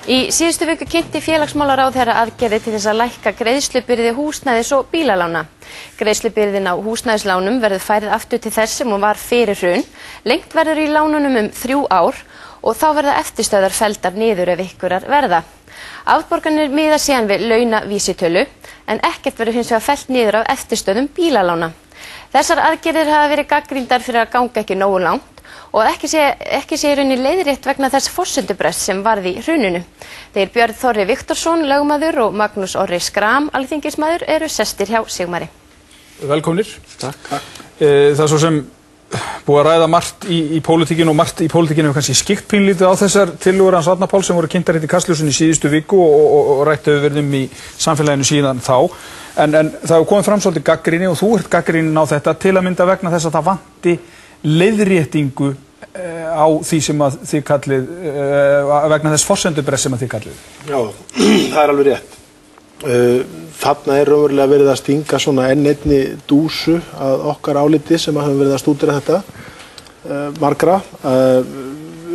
Í síðustu viku kynnti félagsmálaráðherra aðgerðir til þess að lækka greiðslubyrði húsnæðis- og bílalána. Greiðslubyrðin á húsnæðislánum verður færð aftur til þess sem hún var fyrir hrun. Lengt verður í lánunum 3 ár og þá verða eftirstöðvar felldar niður ef einhverjar verða. Afborganir miða síðan við launavísitölu en ekkert verður hins vegar fellt niður af eftirstöðum bílalána. Þessar aðgerðir hafa verið gagnrýndar fyrir að ganga ekki nógu langt og ekki sé í rauninni leiðrétt vegna þess forsendubrests sem varð í hruninu. Þeir Björn Þorri Viktorsson, lögmaður og Magnús Orri Schram, alþingismaður, eru sestir hjá Sigmari. Velkomnir. Takk. Það er svo sem búið að ræða margt í pólitíkinu og margt í pólitíkinu hefur kannski skikkt pínlítið á þessar tillögur hans Árna Páls sem voru kynntar í Kastljósinu í síðustu viku og rætt hefur verið í samfélaginu síðan þá. En það hefur komið fram svolítið gagnrýni og þú ert gagnrýnin á þetta til að mynda vegna þess að það vanti leiðréttingu á því sem að þið kallið, vegna þess forsendubrests sem að þið kallið. Já, það er alveg rétt. Þarna er raunverulega verið að stinga svona enn einni dúsu að okkar áliti sem að höfum verið að stúdera þetta margra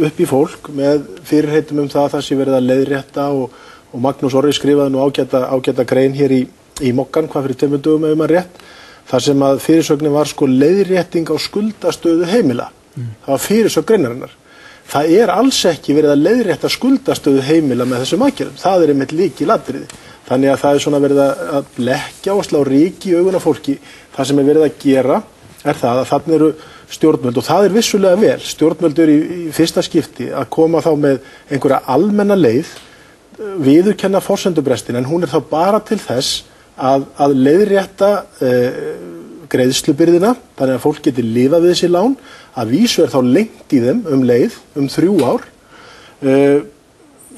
upp í fólk með fyrirheitum það að það sé verið að leiðrétta og Magnús Orri skrifaði nú ágæta grein hér í Mokkan, hvað fyrir 2 dögum ef maður rétt, þar sem að fyrirsögnin var sko leiðrétting á skuldastöðu heimila. Það var fyrirsögn greinarinnar. Það er alls ekki verið að leiðrétta skuldastöðu heimila með þessum aðgerðum. Það er einmitt lykilatriði. Þannig að það er svona verið að blekkja og slá ryki í augun á fólki. Það sem er verið að gera er það að þarna eru stjórnvöld og það er vissulega vel. Stjórnvöld eru í fyrsta skipti að koma þá með einhverja almenna leið, viðurkenna forsendubrestin, en hún er þá bara til þess að leiðrétta greiðslubyrðina, þannig að fólk geti lifað við þessi lán, að vísu er þá lengt í þeim leið, 3 ár.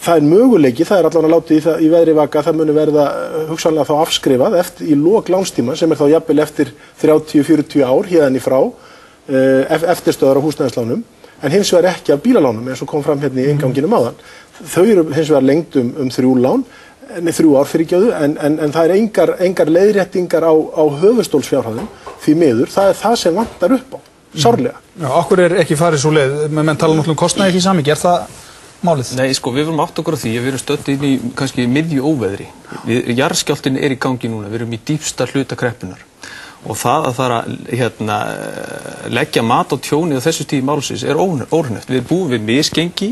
Það er möguleiki, það er allavega látið í veðri vaka, það muni verða hugsanlega þá afskrifað í lok lánstíma sem er þá jafnvel eftir 30-40 ár hérðan í frá, eftirstöðar á húsnæðislánum, en hins vegar ekki af bílalánum eins og kom fram hérna í innganginum áðan. Þau eru hins vegar lengt 3 ár fyrirgefðu, en það er engar leiðréttingar á höfuðstólsfjárhæðum því miður, það er það sem vantar upp á, sárlega. Já, okkur er ekki farið svo leið, menn tala náttúrulega kostnaði því samhengi, er það málið? Nei, sko, við vorum átt okkur á því að við erum stödd inn í kannski miðju óveðri. Jarðskjálftinn er í gangi núna, við erum í dýpsta hluta kreppunnar. Og það að fara leggja mat á tjónið á þessu stíði málsins er óhreinlegt. Við búum við misgengi,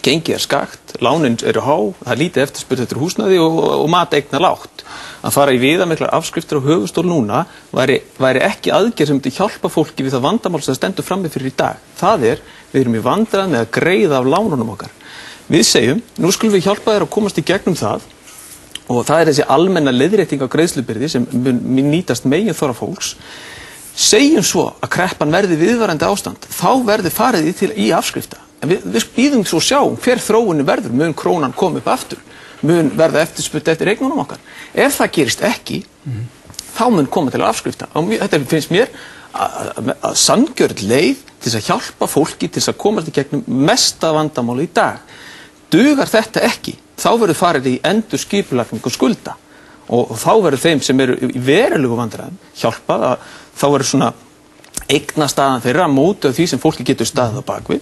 gengi er skakt, lánin eru há, það er lítið eftirspurn eftir húsnæði og mateigna lágt. Að fara í viðamiklar afskriftir á höfuðstól núna væri ekki aðgerð sem myndi hjálpa fólki við það vandamál sem það stendur frammi fyrir í dag. Það er, við erum í vandræðum með að greiða af lánunum okkar. Við segjum, nú skulum við hjálpa þér að komast í gegnum það og það er þessi almenna leiðrétting á greiðslubyrði sem mun nýtast megin þorra fólks. Segjum svo að kreppan verði viðvarandi ástand, þá verði farið í afskrifta. En við býðum svo sjá hver þróunin verður, mun krónan koma upp aftur, mun verða eftirspurn eftir eignunum okkar. Ef það gerist ekki, þá mun koma til afskrifta. Og þetta finnst mér að sanngjörn leið til þess að hjálpa fólki til þess að komast í gegnum mesta vandamáli í dag. Dugar þetta ekki, þá verður farið í endurskipulagningu skulda og þá verður þeim sem eru í verulegu vandræðum hjálpað að þá verður svona eignastaðan þeirra að móta því sem fólki getur staðið á bakvið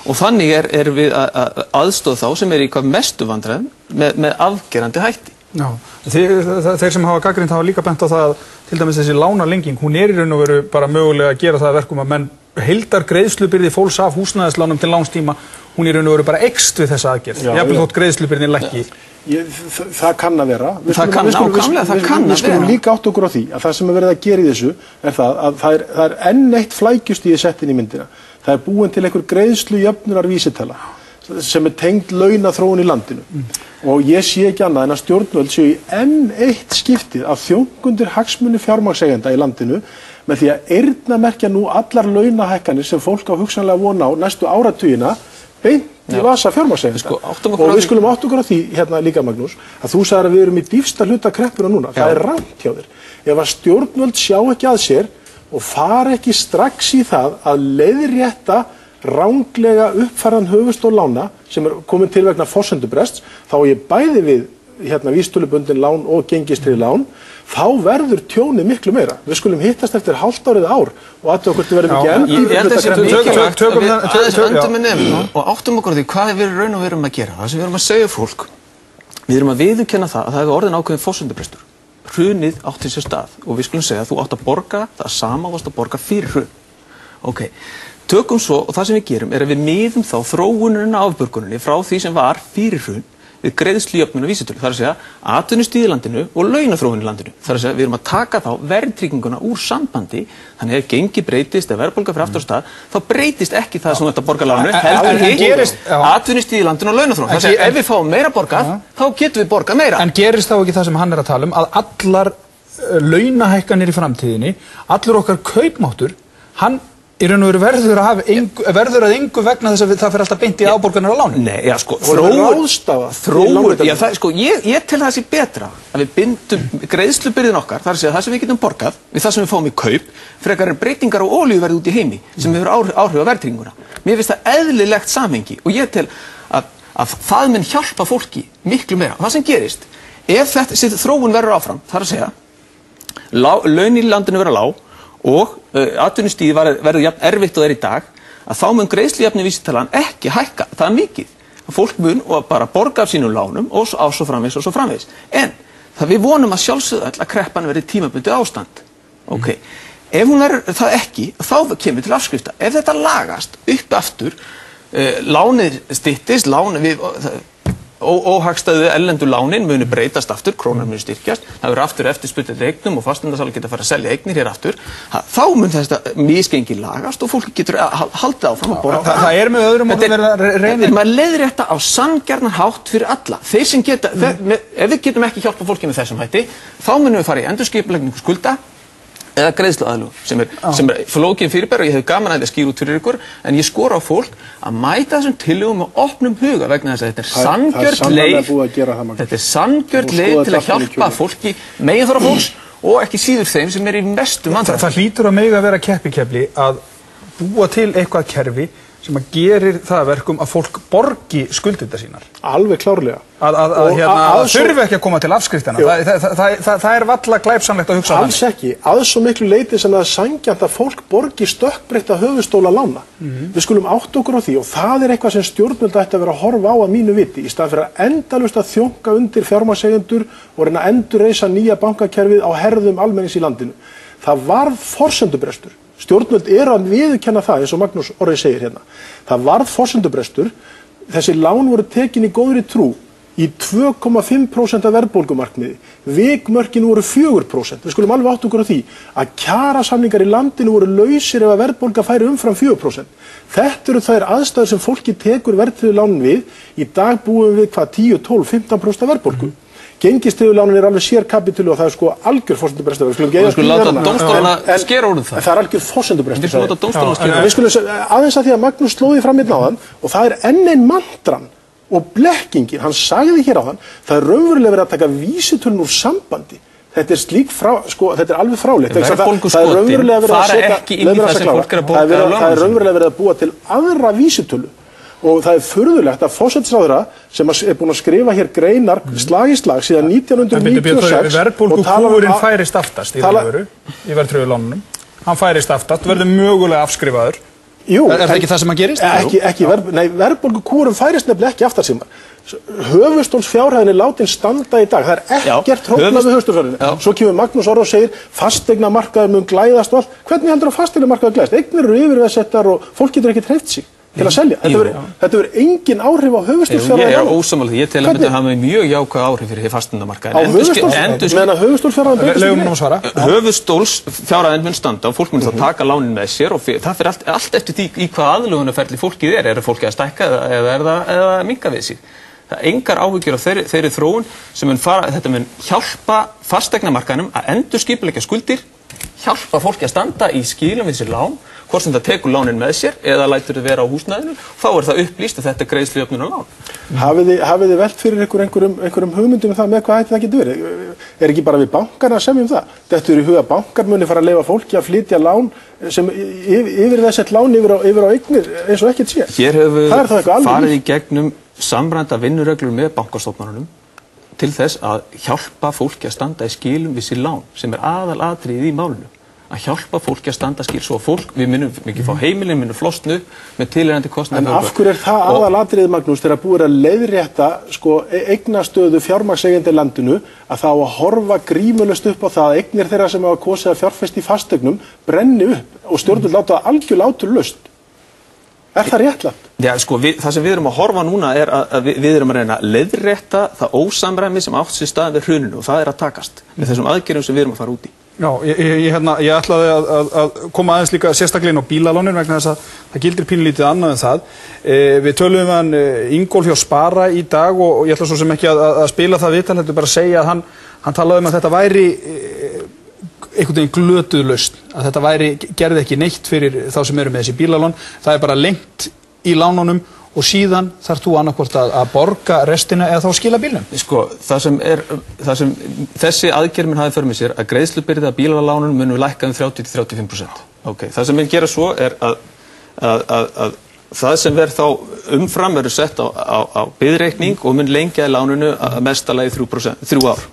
og þannig er við að aðstoða þá sem eru í hvað mestu vandræðum með afgerandi hætti. Já, þeir sem hafa gagnrýnt hafa líka bent á það að til dæmis þessi lánalenging, hún er í raun og veru bara mögulega að gera það að verkum að menn heildar greiðslubyrði fólks af húsnæðislánum til lánstíma, hún í raun og veru bara eykst við þessa aðgerð, jafnvel þótt greiðslubyrðin lækki. Það kann að vera. Við skulum líka átt okkur á því að það sem er verið að gera í þessu er það að það er enn eitt flækjustig sett inn í myndina. Það er búin til einhver greiðslujöfnunarvísitala sem er tengd launaþróun í landinu. Og ég sé ekki annað en að stjórnvöld séu í enn eitt skiptið af þjóngundir hagsmuni fjármagnseigenda í landinu með því að eyrnamerkja nú allar launahækkanir sem fólk á hugsanlega vona á næstu áratugina beint í vasa fjármagnseigenda. Og við skulum átt okkur á því hérna líka, Magnús, að þú sagðir að við erum í dýpsta hluta kreppuna núna. Það er rangt hjá þér. Ef að stjórnvöld sjá ekki að sér og fara ekki strax í það að leiðrétta ranglega uppfærðan höfuðstól lána sem er komin til vegna forsendubrests, þá ég bæði við vísitölubundin lán og gengistryggð lán, þá verður tjónið miklu meira. Við skulum hittast eftir hálft árið ár og athuga hvort við verðum ekki enn. Ég held að það sé mikilvægt að við aðeins öndum með nefnum og áttum okkur á því hvað við raun og verum að gera. Það sem við erum að segja fólk, við erum að viðurkenna það að það hefur orðin ákveðin forsendubrestur. Hrunið átti sér stað og við skulum segja að þú átt að borga það sama varst að borga fyrir hrun. Ok, tökum svo og það sem við gerum er að við miðum þá þróunina afborguninni frá því sem var fyrir hrun við greiðslujöfnun og vísitölu. Það er að segja atvinnustig í landinu og launaþróun í landinu. Það er að segja við erum að taka þá verðtrygginguna úr sambandi, þannig ef gengi breytist, ef verðbólga fyrir aftur af stað, þá breytist ekki það sem þú ert að borga lánu, heldur hitt atvinnustig í landinu og launaþróun. Það er að segja ef við fáum meira borgað, þá getum við borgað meira. En gerist þá ekki það sem hann er að tala um, að allar launahækkanir í framtíðinni, allur okkar kaupmáttur, hann í raun og veru verður að engu vegna þess að það fer alltaf beint í afborganir á lánin? Nei, já sko, þróun, já það, sko, ég tel það sé betra að við bindum greiðslubyrðin okkar, það er að segja það sem við getum borgað, við það sem við fáum í kaup, frekar en breytingar á olíuverði út í heimi, sem hefur áhrif á verðtrygginguna. Mér finnst það eðlilegt samhengi og ég tel að það mun hjálpa fólki miklu meira. Það sem gerist, ef þetta þróun verður áfram, það er að segja, laun í landinu verða lág, og atvinnustigið verður jafn erfitt og er í dag, að þá mun greiðslujöfnun vísitalan ekki hækka það mikið. Fólk mun og bara borga af sínum lánum og svo framvegis og svo framvegis. En það við vonum að sjálfsögðu öll að kreppan verði tímabundið ástand. Ok, ef hún verður það ekki, þá kemur til afskrifta. Ef þetta lagast upp aftur, lánið styttist, óhagstæðu erlendu lánin munu breytast aftur, krónan munu styrkjast, það verður aftur eftirspurn eftir eignum og fasteignasalar geta að fara að selja eignir hér aftur, þá mun þetta misgengi lagast og fólk getur haldið áfram að borga. Það er með öðrum orðum verið að reyna. Maður leiðrétta á sanngjarnan hátt fyrir alla. Þeir sem geta, ef við getum ekki hjálpa fólki með þessum hætti, þá munum við fara í endurskipulagningu skulda eða greiðsluaðlögun sem er flókin fyrirbæri og ég hef gaman að þetta skýra út fyrir ykkur, en ég skora á fólk að mæta þessum tillögum með opnum huga vegna þess að þetta er sanngjörn leið til að hjálpa fólki, meginþorra fólks og ekki síður þeim sem er í mestu vandræðum. Það hlýtur að mega vera keppikefli að búa til eitthvað kerfi sem að gerir það verkum að fólk borgi skuldirnar sínar. Alveg klárlega. Að þurfi ekki að koma til afskriftana. Það er valla glæpsamlegt að hugsa. Alls ekki. Að svo miklu leyti sem það er sanngjarnt að fólk borgi stökkbreytta höfuðstóla lána. Við skulum átta okkur á því og það er eitthvað sem stjórnvöld ætti að vera að horfa á að mínu viti í stað fyrir að endalaust að þjónka undir fjármagnseigendur og reyna að endurreisa nýja bankakerfið á herðum almennings í landinu. Það varð forsendubrestur. Stjórnvöld að viðurkenna það, eins og Magnús Orri segir hérna. Það varð forsendubrestur, þessi lán voru tekin í góðri trú í 2,5% af verðbólgumarkmiði. Vikmörkin voru 4%. Við skulum alveg átta okkur á því að kjarasamningar í landinu voru lausir ef að verðbólga færi umfram 4%. Þetta eru þær aðstæður sem fólki tekur verðtryggðu lánin við. Í dag búum við hvað 10, 12, 15% af verðbólgu. Gengistrygðu alveg sér kapítuli og það sko algjör forsendubrestur. Við skulum láta dómstólana skera úr það. Það er algjör forsendubrestur. Við skulum láta dómstólana skera úr það. Við skulum aðeins að því að Magnús slóði fram hérna áðan og það er enn ein mantran og blekkingin. Hann sagði hér áðan, það er raunverulega verið að taka vísitölun úr sambandi. Þetta er þetta er alveg fráleitt. Það er raunverulega verið að búa til aðra vísitölu. Og það er furðulegt að forsætisráðherra sem er búin að skrifa hér greinar slag í slag síðan 1996 verðbólgukúfurinn færist aftast í verðtryggðu lánunum. Hann færist aftast, verður mögulega afskrifaður. Jú, er það ekki það sem að gerist? Verðbólgukúfurinn færist nefnilega ekki aftast síðan. Höfuðstólsfjárhæðin er látin standa í dag. Það er ekkert hróflað við höfuðstólsfjárhæðinni. Svo kemur Magnús Orri og segir fasteignamarkaður mun glæðast og allt. Hvernig heldur að fasteignamarkaður glæðast? Eignir eru yfirveðsettar og fólk getur ekki hreyft sig til að selja. Þetta verður engin áhrif á höfuðstólsfjárhæðina. Ég er ósammála því. Ég tel að þetta hafi mjög jákvæð áhrif fyrir fasteignamarkaðinn. Meðan höfuðstólsfjárhæðin höfuðstólsfjárhæðin mun standa og fólk mun þá taka lánin með sér og það fer allt eftir því í hvað aðlögunarferli fólkið er. Er fólkið að stækka eða minnka við sig? Það er engar áhyggjur af þeirri þróun sem þetta mun hjálpa fasteignamarkaðnum að endurskipuleggja skuldir, hjálpa fólki að standa í skilum við sér lán, hvort sem það tekur lánin með sér eða lætur þau vera á húsnæðinu, þá er það upplýst að þetta er greiðslujöfnunar lán. Hafið þið velt fyrir einhverjum hugmyndum það með hvað hætti það getur verið? Er ekki bara við bankarna að semja það? Þetta er í huga bankar muni fara að leyfa fólki að flytja lán sem yfir þessett lán yfir á eignir eins og ekkert sé. Hér hefur farið í gegnum samræmda vinnureglur með bankastofnunum til þess að hjálpa fólki að standa í skilum við sér lán sem aðalatriðið í málinu. Að hjálpa fólki að standa skil svo að við munum ekki fá heimilin, munum flosna upp með tilheyrandi kostnaði. En af hverju það aðalatriðið, Magnús, þegar búið að leiðrétta eignastöðu fjármagnseigenda í landinu að þá að horfa grímulaust upp á það að eignir þeirra sem hafa kosið að fjárfesta í fasteignum brenni upp og stjórnvöld láta það algjörlega átulaust. Er það réttlátt? Já, það sem við erum að horfa núna er að við erum að reyna að leiðrétta það ósamræmi sem átt sér stað við hruninu og það er að takast með þessum aðgerðum sem við erum að fara út í. Já, ég ætlaði að koma aðeins líka sérstaklega inn á bílalánin vegna þess að það gildir pínlítið annað en það. Við töluðum við hann Ingólf hjá Spara í dag og ég ætla svo sem ekki að spila það viðtal, þetta bara að segja að hann talaði að þetta væri einhvern veginn glötuð lausn, að þetta gerði ekki neitt fyrir þá sem eru með þessi bílalán, það bara lengt í lánunum og síðan þarf þú annarkvort að borga restina eða þá skila bílnum. Það sem þessi aðgerð mun hafi för með sér að greiðslubyrði af bílalánunum munu lækka 30–35%. Það sem mun gera svo er að það sem verður þá umfram verður sett á biðreikning og mun lengja í lánunu að mestalagi 3 ár.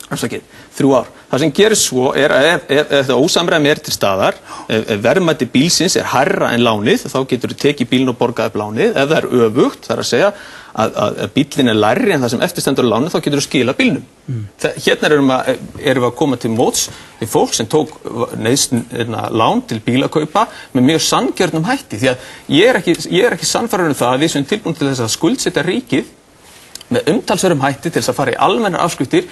3 ár. Það sem gerir svo er að ef það ósamræmi til staðar, ef verðmæti bílsins hærra en lánið, þá getur þú tekið bílinn og borgað upp lánið. Ef það öfugt, það er að segja að bíllinn lægri en það sem eftirstendur á lánið, þá getur þú skila bílnum. Hérna erum við að koma til móts við fólk sem tók lán til bílakaupa með mjög sanngjörnum hætti. Því að ég er ekki sannfærður það að við sem tilbúin til þess að skuldsetja ríkið með umtalsverðum hætti til þess að fara í almennar afskriftir.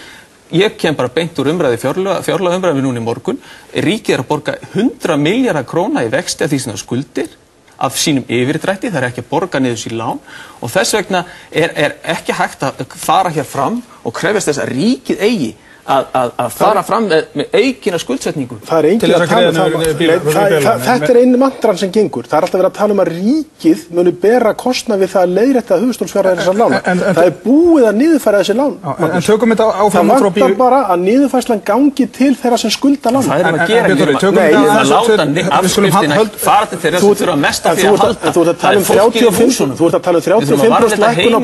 Ég kem bara beint úr fjárlaga umræðu núna í morgun. Ríkið að borga 100 milljarða króna í vexti af því sem það skuldir af sínum yfirdrætti, það ekki að borga niður sín lán og þess vegna er ekki hægt að fara hér fram og krefjast þess að ríkið eigi að fara fram með aukina skuldsetningu. Það enginn að tala það. Þetta einu mantran sem gengur. Það alltaf verið að tala að ríkið muni bera kostnað við það að leiðrétta höfuðstólsfjárhæðir þessar lána. Það búið að niðurfæra þessi lán. En tökum þetta áfram frá bíl. Það vantar bara að niðurfærslan gangi til þeirra sem skulda lána. Það að gera að láta afskriftina fara til þeirra sem þurfa mest að því að halda. Þú ert að tala 35% lækkun á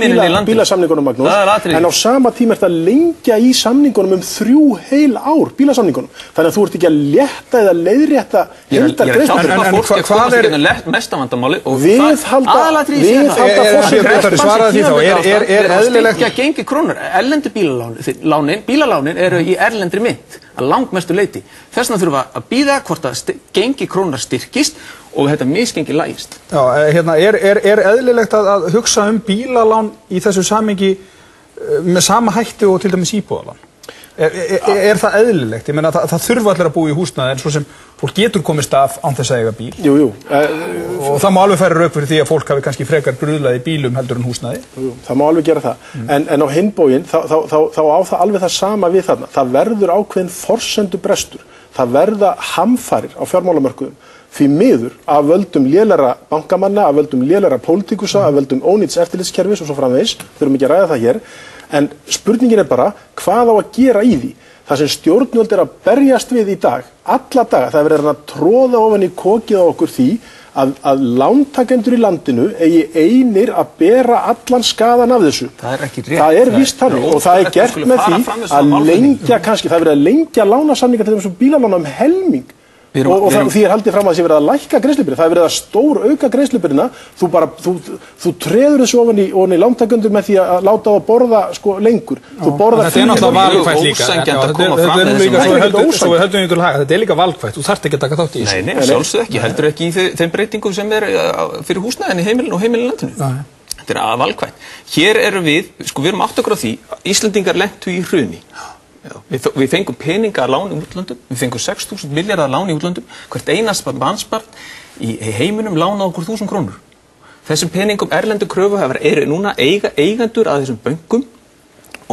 bílasamningunum, Magnús, en á sama tíma ert að lengja í samningunum 3 heil ár bílasamningunum. Þannig að þú ert ekki að létta eða leiðrétta heildargreiðslur. En hvað er mesta vandamáli og viðhalda svaraði því þá er eðlilegt styrkja gengi krónur. Erlendu bílalánin eru í erlendri mynt að langmestu leyti. Þess vegna þurfa að bíða hvort að gengi krónar styrkist og þetta misgengi lægist. Já, er eðlilegt að hugsa bílalán í þessu samhengi með sama hætti og til dæmis íbúðalán? Er það eðlilegt? Ég meina það þurfa allir að búa í húsnæði en svo sem fólk getur komist af án þess að eiga bíl. Jú. Og það má alveg færa rök fyrir því að fólk hafi kannski frekar bruðlað í bílum heldur en húsnæði. Jú, það má alveg gera það. En á hinn bóginn þá á það alveg það sama við þarna. Það verður ákveðin forsendubrestur. Það verða hamfarir á fjármálamörkuðum. Því miður af völdum lélæra bankamanna, af völdum lélæra pólitíkusa, af völdum ónýts eftirlitskerfis og svo framvegis. Þurfum ekki að ræða það hér. En spurningin bara, hvað á að gera í því? Það sem stjórnvöld að berjast við í dag, alla daga, það verið að tróða ofan í kokið á okkur því að lántakendur í landinu eigi einir að bera allan skaðan af þessu. Það er ekki rétt. Það er víst þannig og það er gert með því að lengja kannski, það verið að lengja lánasamninga til þessum bílalána helming. Og því haldið fram að það sé verið að lækka greiðslubyrði, það verið að stór auka greiðslubyrðina, þú treður þessu ofan í lántakendur með því að láta á að borða lengur. Þetta er náttúrulega valkvætt líka, svo við höldum ykkur haga, þetta er líka valkvætt, þú þarft ekki að taka þátt í þessu. Nei, sjálfsög ekki, heldur ekki í þeim breytingum sem fyrir húsnæðin í heimilinu og heimilinlandinu. Þetta er valkvætt. Hér erum við erum átt okkur á því, Íslendingar lentu í hruni. Við fengum peninga að lána í útlöndum, við fengum 6.000 milljarða að lána í útlöndum, hvert einast mannsbarn í heiminum lána okkur 1.000 krónur. Þessum peningum erlendu kröfuhafar eru núna eigendur að þessum bönkum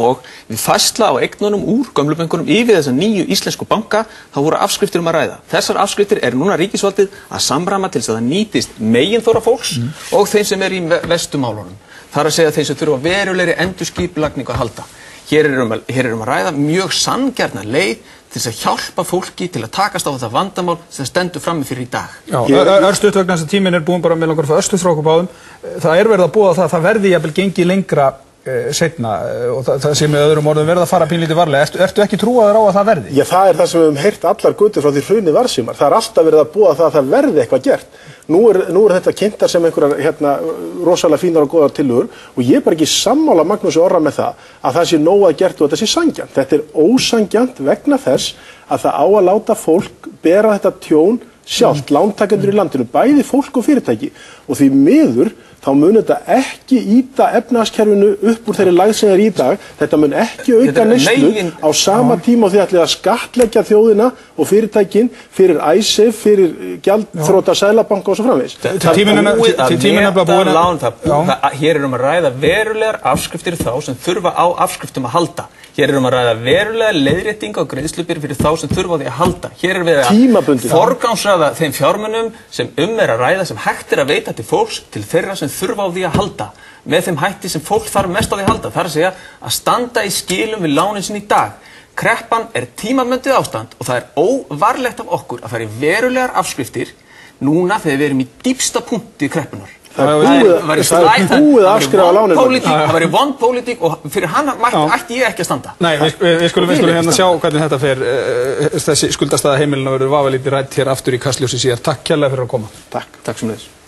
og við færsla á eignunum úr gömlu bönkunum yfir þessa nýju íslensku banka, þá voru afskriftir að ræða. Þessar afskriftir núna ríkisvaldið að samræma til þess að það nýtist meginþorra fólks og þeim sem í vestumálunum. Það að segja þeim sem þurfa verulegri endurskipulagningu að halda. Hér erum að ræða mjög sanngjarna leið til þess að hjálpa fólki til að takast á þetta vandamál sem stendur frammi fyrir í dag. Já, örstutt vegna þess að tíminn búinn bara með langar frá örstutt frá okkur báðum. Það verið að boða það verði jafnvel gengið lengra seinna og það sé með öðrum orðum verið að fara pínlítið varlega. Ertu ekki trúaður á að það verði? Já, það það sem við höfum heyrt allar götur frá því hrunið var sumar. Það alltaf verið að boða það að það verði eitthvað gert. Nú er þetta kynntar sem einhverjar rosalega fínar og góðar tillögur og ég er bara ekki sammála Magnúsi Orra með það að sé nóg að gert og þetta sé sanngjarnt. Þetta ósanngjarnt vegna þess að það á að láta fólk bera þetta tjón sjálft, lántakendur í landinu, bæði fólk og fyrirtæki og því miður þá mun þetta ekki ýta efnahagskerfinu upp úr þeirri lægð sem er í dag. Þetta mun ekki auka neyslu á sama tíma og þið ætlið að skattleggja þjóðina og fyrirtækin fyrir ISAF, fyrir gjaldþrota Seðlabanka og svo framvegis. Tíminn er búið að hér að ræða verulegar afskriftir þá sem þurfa á afskriftum að halda. Hér að ræða verulega leiðrétting á greiðslubyrði fyrir þá sem þurfa á því að halda. Hér við að forgangsraða þeim fjármunum sem er að ræða sem hægt er að veita til fólks til þeirra sem þurfa á því að halda með þeim hætti sem fólk þarf mest á því að halda. Það að segja að standa í skilum við lánin sin í dag. Kreppan er tímabundið ástand og það er óvarlegt af okkur að fara í verulegar afskriftir núna þegar við erum í dýpsta punkti kreppunar. Það búið að afskrifa lánin. Það væri vond pólitík og fyrir hana ætti ég ekki að standa. Nei, við skulum hérna sjá hvernig þetta fer. Þessi skuldastaða heimilina verður vafalítið rædd hér aftur í Kastljósi síðar. Takk kærlega fyrir að koma. Takk sem þess.